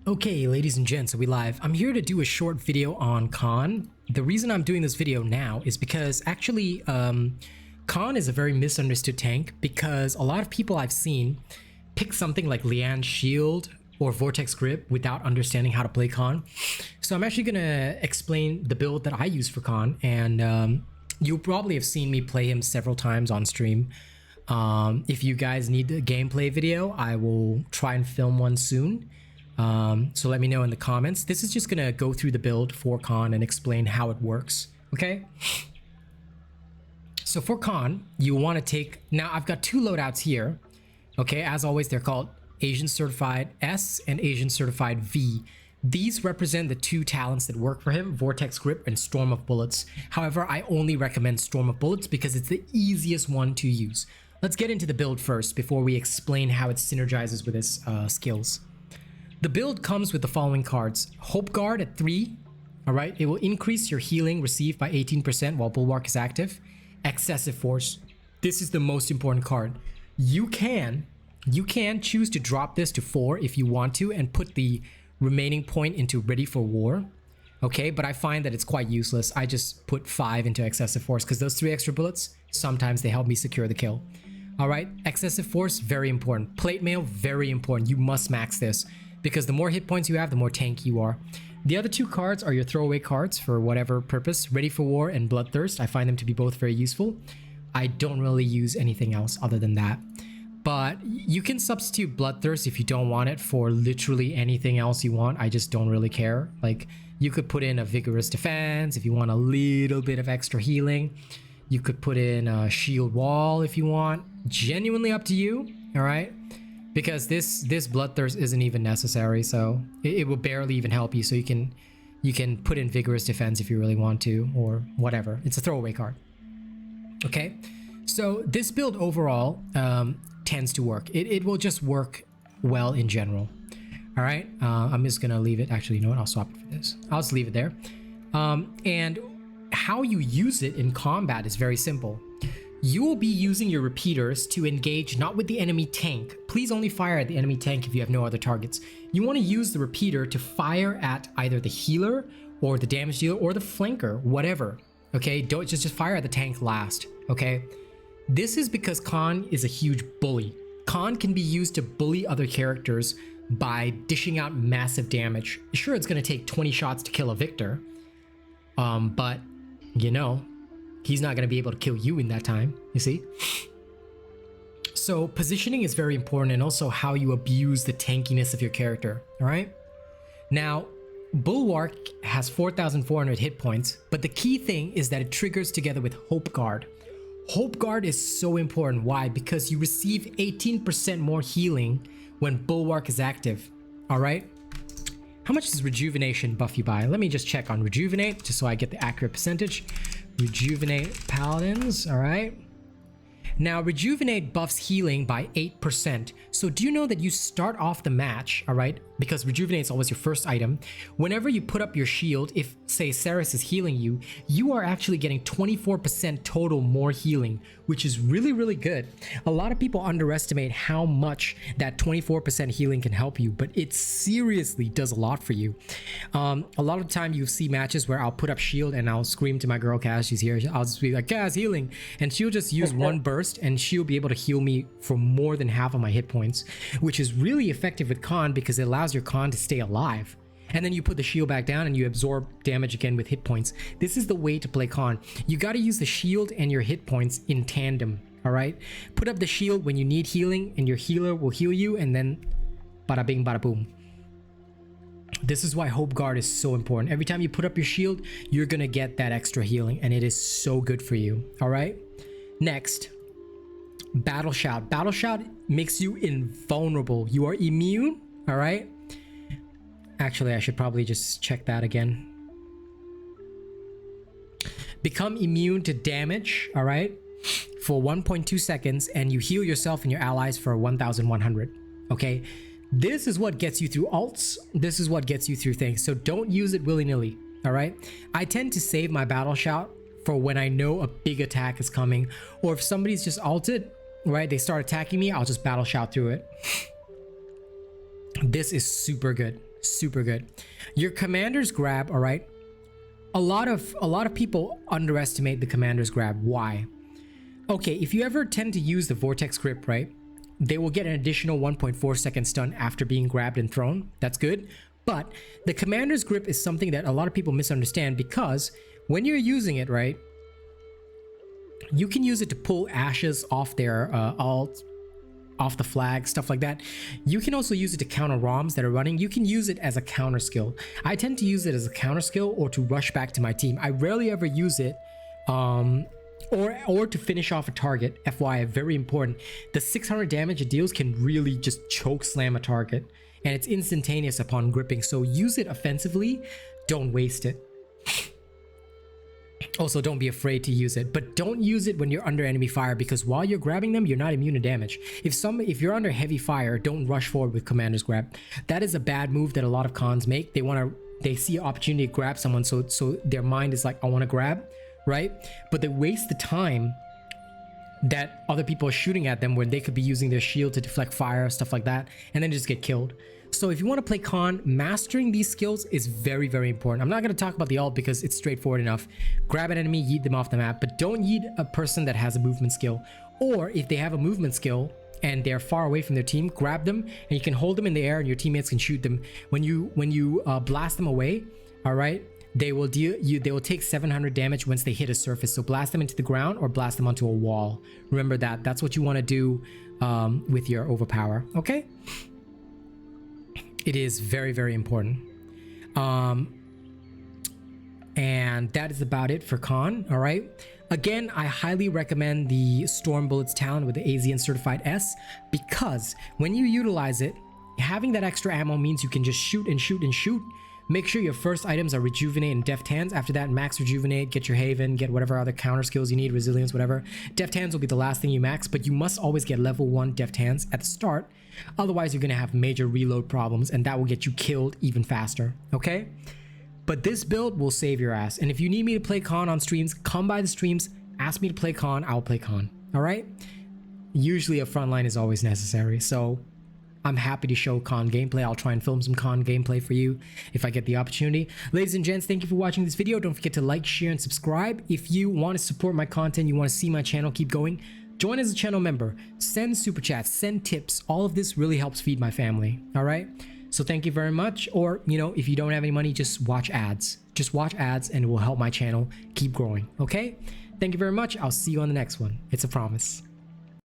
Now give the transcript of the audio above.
Okay, ladies and gents, are we live? I'm here to do a short video on Khan. The reason I'm doing this video now is because actually Khan is a very misunderstood tank because a lot of people I've seen pick something like Lian's shield or Vortex grip without understanding how to play Khan. So I'm actually gonna explain the build that I use for Khan, and you'll probably have seen me play him several times on stream. If you guys need a gameplay video, I will try and film one soon. So let me know in the comments. This is just gonna go through the build for Khan and explain how it works, okay? So for Khan, you want to take, now I've got two loadouts here, okay? As always, they're called Asian Certified S and Asian Certified V. These represent the two talents that work for him, Vortex Grip and Storm of Bullets. However, I only recommend Storm of Bullets because it's the easiest one to use. Let's get into the build first before we explain how it synergizes with his skills. The build comes with the following cards. Hope Guard at 3, alright? It will increase your healing received by 18% while Bulwark is active. Excessive Force. This is the most important card. You can choose to drop this to 4 if you want to and put the remaining point into Ready for War. Okay, but I find that it's quite useless. I just put 5 into Excessive Force because those 3 extra bullets, sometimes they help me secure the kill. Alright, Excessive Force, very important. Plate Mail, very important. You must max this, because the more hit points you have, the more tanky you are. The other two cards are your throwaway cards for whatever purpose. Ready for War and Bloodthirst. I find them to be both very useful. I don't really use anything else other than that. But you can substitute Bloodthirst if you don't want it for literally anything else you want. I just don't really care. Like, you could put in a Vigorous Defense if you want a little bit of extra healing. You could put in a Shield Wall if you want. Genuinely up to you, alright? Because this Bloodthirst isn't even necessary, so it will barely even help you. So you can put in Vigorous Defense if you really want to, or whatever. It's a throwaway card. Okay, so this build overall tends to work. It will just work well in general. All right, I'm just gonna leave it. Actually, you know what? I'll swap it for this. I'll just leave it there. And how you use it in combat is very simple. You will be using your repeaters to engage not with the enemy tank. Please only fire at the enemy tank if you have no other targets. You want to use the repeater to fire at either the healer or the damage dealer or the flanker, whatever. Okay, don't just fire at the tank last. Okay, this is because Khan is a huge bully. Khan can be used to bully other characters by dishing out massive damage. Sure, it's going to take 20 shots to kill a Victor, but you know, he's not going to be able to kill you in that time, you see? So positioning is very important, and also how you abuse the tankiness of your character, all right? Now, Bulwark has 4,400 hit points, but the key thing is that it triggers together with Hope Guard. Hope Guard is so important. Why? Because you receive 18% more healing when Bulwark is active, all right? How much does Rejuvenation buff you by? Let me just check on Rejuvenate, just so I get the accurate percentage. Rejuvenate Paladins, all right? Now, Rejuvenate buffs healing by 8%. So do you know that you start off the match, all right? Because Rejuvenate is always your first item. Whenever you put up your shield, if, say, Ceres is healing you, you are actually getting 24% total more healing, which is really, really good. A lot of people underestimate how much that 24% healing can help you, but it seriously does a lot for you. A lot of the time you see matches where I'll put up shield and I'll scream to my girl Kaz, she's here. I'll just be like, Kaz, healing. And she'll just use one burst and she'll be able to heal me for more than half of my hit points, which is really effective with Khan because it allows your Khan to stay alive. And then you put the shield back down and you absorb damage again with hit points. This is the way to play Khan. You got to use the shield and your hit points in tandem, all right? Put up the shield when you need healing and your healer will heal you, and then bada bing bada boom. This is why Hope Guard is so important. Every time you put up your shield, you're gonna get that extra healing, and it is so good for you, all right? Next, Battle Shout. Battle Shout makes you invulnerable. You are immune, all right? Actually, I should probably just check that again. Become immune to damage, all right, for 1.2 seconds, and you heal yourself and your allies for 1,100, okay? This is what gets you through ults. This is what gets you through things, so don't use it willy-nilly, all right? I tend to save my Battle Shout for when I know a big attack is coming, or if somebody's just ulted, right, they start attacking me, I'll just Battle Shout through it. This is super good. Super good. Your commander's grab, all right? A lot of people underestimate the commander's grab. Why? Okay, if you ever tend to use the vortex grip, right? They will get an additional 1.4 second stun after being grabbed and thrown. That's good. But the commander's grip is something that a lot of people misunderstand, because when you're using it, right, you can use it to pull ashes off their alt, off the flag, stuff like that. You can also use it to counter ROMs that are running. You can use it as a counter skill. I tend to use it as a counter skill or to rush back to my team. I rarely ever use it or to finish off a target. FYI, very important. The 600 damage it deals can really just choke slam a target, and it's instantaneous upon gripping. So use it offensively, don't waste it. Also, don't be afraid to use it, but don't use it when you're under enemy fire, because while you're grabbing them, you're not immune to damage. If you're under heavy fire, don't rush forward with commander's grab. That is a bad move that a lot of cons make. They see an opportunity to grab someone, so their mind is like, I want to grab, right? But they waste the time that other people are shooting at them when they could be using their shield to deflect fire, stuff like that, and then just get killed. So if you want to play con, mastering these skills is very, very important. I'm not going to talk about the ult because it's straightforward enough. Grab an enemy, yeet them off the map, but don't yeet a person that has a movement skill. Or if they have a movement skill and they're far away from their team, grab them and you can hold them in the air and your teammates can shoot them. When you blast them away, all right, they will take 700 damage once they hit a surface. So blast them into the ground or blast them onto a wall. Remember that. That's what you want to do with your overpower. Okay. It is very, very important. And that is about it for con. All right. Again, I highly recommend the Storm Bullets talent with the AZN Certified S, because when you utilize it, having that extra ammo means you can just shoot and shoot and shoot. Make sure your first items are Rejuvenate and Deft Hands. After that, max Rejuvenate, get your Haven, get whatever other counter skills you need, Resilience, whatever. Deft Hands will be the last thing you max, but you must always get level 1 Deft Hands at the start. Otherwise, you're going to have major reload problems, and that will get you killed even faster, okay? But this build will save your ass. And if you need me to play con on streams, come by the streams, ask me to play con, I'll play con, all right? Usually a frontline is always necessary, so I'm happy to show con gameplay. I'll try and film some con gameplay for you if I get the opportunity. Ladies and gents, thank you for watching this video. Don't forget to like, share, and subscribe. If you want to support my content, you want to see my channel keep going, join as a channel member, send super chats, send tips. All of this really helps feed my family, all right? So thank you very much. Or, you know, if you don't have any money, just watch ads. Just watch ads and it will help my channel keep growing, okay? Thank you very much. I'll see you on the next one. It's a promise.